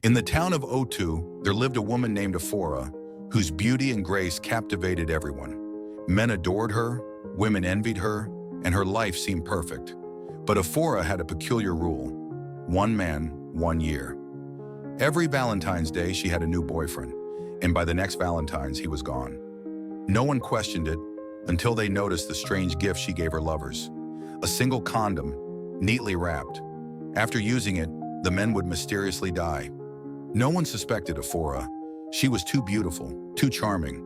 In the town of Otu, there lived a woman named Ifeoma, whose beauty and grace captivated everyone. Men adored her, women envied her, and her life seemed perfect. But Ifeoma had a peculiar rule: one man, 1 year. Every Valentine's Day she had a new boyfriend, and by the next Valentine's he was gone. No one questioned it until they noticed the strange gift she gave her lovers: a single condom, neatly wrapped. After using it, the men would mysteriously die. No one suspected Ifeoma. She was too beautiful, too charming.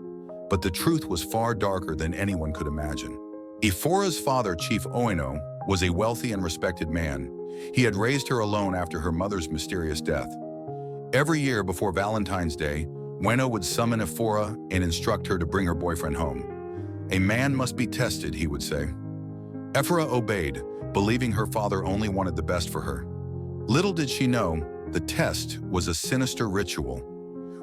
But the truth was far darker than anyone could imagine. Ifeoma's father, Chief Otieno, was a wealthy and respected man. He had raised her alone after her mother's mysterious death. Every year before Valentine's Day, Otieno would summon Ifeoma and instruct her to bring her boyfriend home. "A man must be tested," he would say. Ifeoma obeyed, believing her father only wanted the best for her. Little did she know, the test was a sinister ritual.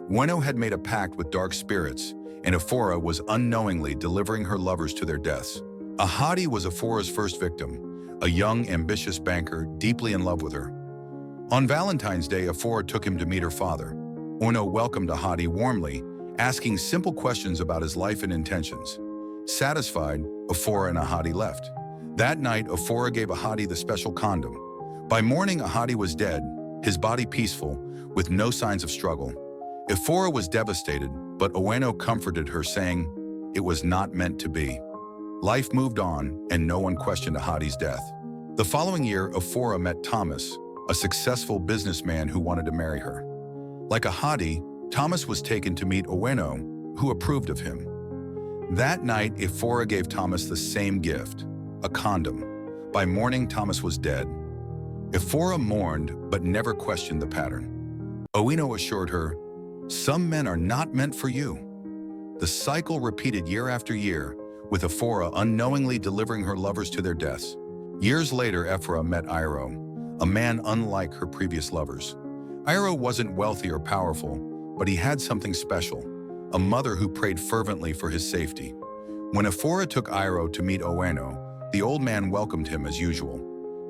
Otieno had made a pact with dark spirits, and Ifeoma was unknowingly delivering her lovers to their deaths. Ahadi was Ifeoma's first victim, a young, ambitious banker deeply in love with her. On Valentine's Day, Ifeoma took him to meet her father. Otieno welcomed Ahadi warmly, asking simple questions about his life and intentions. Satisfied, Ifeoma and Ahadi left. That night, Ifeoma gave Ahadi the special condom. By morning, Ahadi was dead, his body peaceful, with no signs of struggle. Ifeoma was devastated, but Otieno comforted her, saying it was not meant to be. Life moved on, and no one questioned Ahadi's death. The following year, Ifeoma met Thomas, a successful businessman who wanted to marry her. Like Ahadi, Thomas was taken to meet Otieno, who approved of him. That night, Ifeoma gave Thomas the same gift, a condom. By morning, Thomas was dead. Ifeoma mourned, but never questioned the pattern. Otieno assured her, "Some men are not meant for you." The cycle repeated year after year, with Ifeoma unknowingly delivering her lovers to their deaths. Years later, Ifeoma met Ejiro, a man unlike her previous lovers. Ejiro wasn't wealthy or powerful, but he had something special: a mother who prayed fervently for his safety. When Ifeoma took Ejiro to meet Otieno, the old man welcomed him as usual.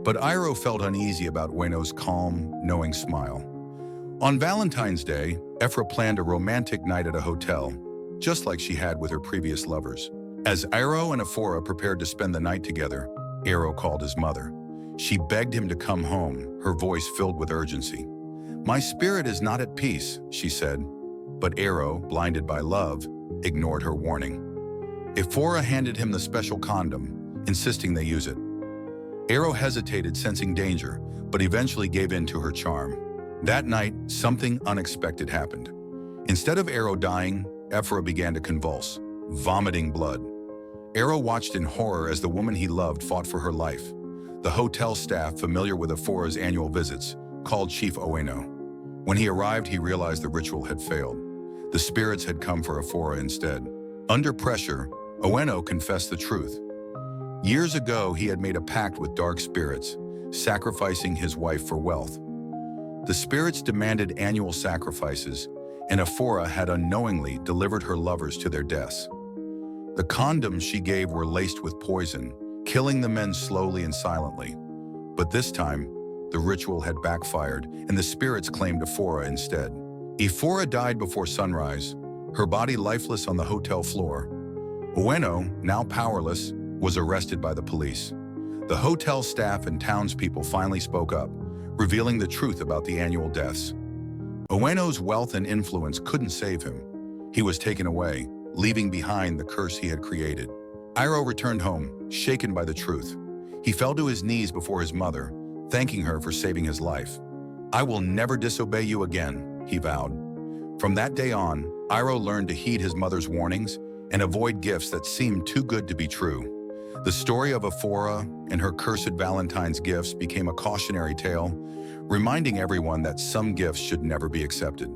But Ejiro felt uneasy about Otieno's calm, knowing smile. On Valentine's Day, Ifeoma planned a romantic night at a hotel, just like she had with her previous lovers. As Ejiro and Ifeoma prepared to spend the night together, Ejiro called his mother. She begged him to come home, her voice filled with urgency. "My spirit is not at peace," she said. But Ejiro, blinded by love, ignored her warning. Ifeoma handed him the special condom, insisting they use it. Ejiro hesitated, sensing danger, but eventually gave in to her charm. That night, something unexpected happened. Instead of Ejiro dying, Ifeoma began to convulse, vomiting blood. Ejiro watched in horror as the woman he loved fought for her life. The hotel staff, familiar with Ifeoma's annual visits, called Chief Otieno. When he arrived, he realized the ritual had failed. The spirits had come for Ifeoma instead. Under pressure, Otieno confessed the truth. Years ago, he had made a pact with dark spirits, sacrificing his wife for wealth. The spirits demanded annual sacrifices, and Ifeoma had unknowingly delivered her lovers to their deaths. The condoms she gave were laced with poison, killing the men slowly and silently. But this time, the ritual had backfired, and the spirits claimed Ifeoma instead. Ifeoma died before sunrise, her body lifeless on the hotel floor. Otieno, now powerless, was arrested by the police. The hotel staff and townspeople finally spoke up, revealing the truth about the annual deaths. Otieno's wealth and influence couldn't save him. He was taken away, leaving behind the curse he had created. Ejiro returned home, shaken by the truth. He fell to his knees before his mother, thanking her for saving his life. "I will never disobey you again," he vowed. From that day on, Ejiro learned to heed his mother's warnings and avoid gifts that seemed too good to be true. The story of Ifeoma and her cursed Valentine's gifts became a cautionary tale, reminding everyone that some gifts should never be accepted.